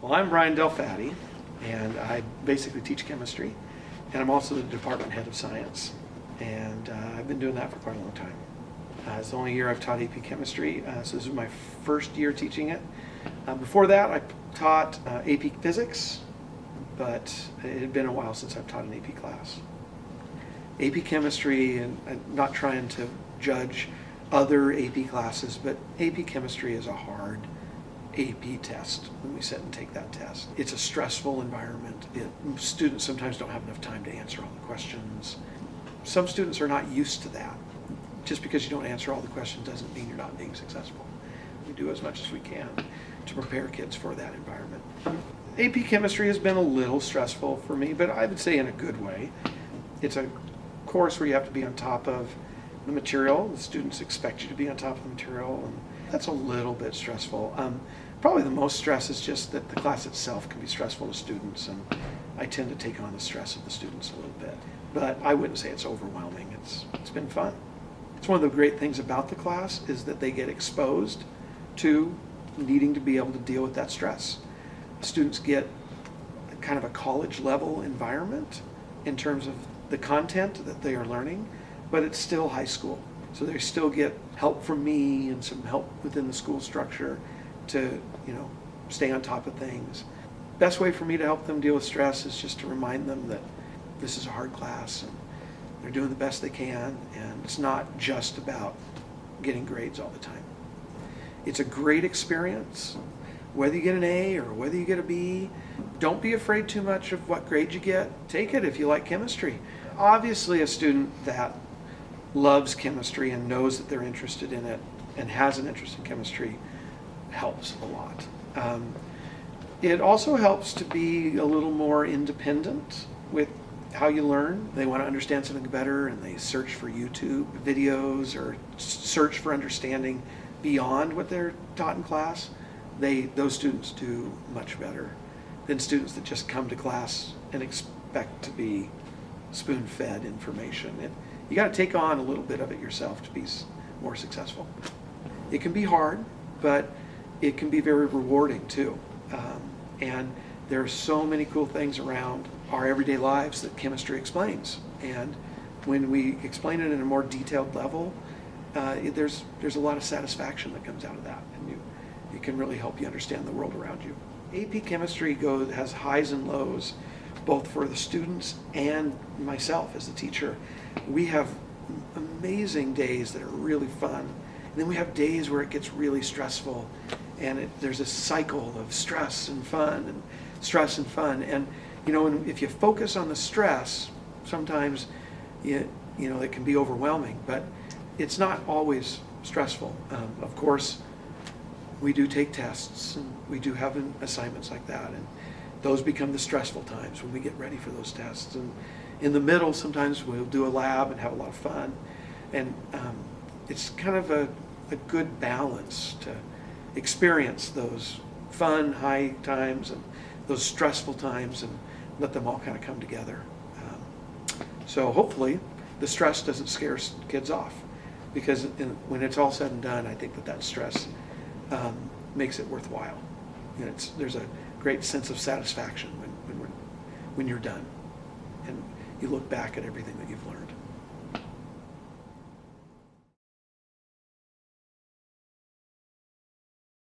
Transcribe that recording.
Well, I'm Brian Delfatti, and I basically teach chemistry, and I'm also the department head of science, and I've been doing that for quite a long time. It's the only year I've taught AP chemistry, so this is my first year teaching it. Before that, I taught AP physics, but it had been a while since I've taught an AP class. AP chemistry, and I'm not trying to judge other AP classes, but AP chemistry is a hard AP test when we sit and take that test. It's a stressful environment. Students sometimes don't have enough time to answer all the questions. Some students are not used to that. Just because you don't answer all the questions doesn't mean you're not being successful. We do as much as we can to prepare kids for that environment. AP chemistry has been a little stressful for me, but I would say in a good way. It's a course where you have to be on top of the material. The students expect you to be on top of the material, and that's a little bit stressful. Probably the most stress is just that the class itself can be stressful to students, and I tend to take on the stress of the students a little bit. But I wouldn't say it's overwhelming. It's been fun. It's one of the great things about the class is that they get exposed to needing to be able to deal with that stress. Students get kind of a college level environment in terms of the content that they are learning, but it's still high school. So they still get help from me and some help within the school structure to, stay on top of things. Best way for me to help them deal with stress is just to remind them that this is a hard class and they're doing the best they can, and it's not just about getting grades all the time. It's a great experience. Whether you get an A or whether you get a B, don't be afraid too much of what grade you get. Take it if you like chemistry. Obviously, a student that loves chemistry and knows that they're interested in it and has an interest in chemistry helps a lot. It also helps to be a little more independent with how you learn. They want to understand something better and they search for YouTube videos or search for understanding beyond what they're taught in class. Those students do much better than students that just come to class and expect to be spoon-fed information. You got to take on a little bit of it yourself to be more successful. It can be hard, but it can be very rewarding too. And there are so many cool things around our everyday lives that chemistry explains. And when we explain it in a more detailed level, there's a lot of satisfaction that comes out of that, and it can really help you understand the world around you. AP chemistry has highs and lows, both for the students and myself as the teacher. We have amazing days that are really fun, and then we have days where it gets really stressful, and there's a cycle of stress and fun and stress and fun. And if you focus on the stress, sometimes it can be overwhelming, but it's not always stressful. Of course, we do take tests and we do have assignments like that, and those become the stressful times when we get ready for those tests. And in the middle, sometimes we'll do a lab and have a lot of fun, and it's kind of a good balance to experience those fun high times and those stressful times and let them all kind of come together. So hopefully the stress doesn't scare kids off, because when it's all said and done, I think that stress makes it worthwhile. There's a great sense of satisfaction when you're done and you look back at everything that you've learned.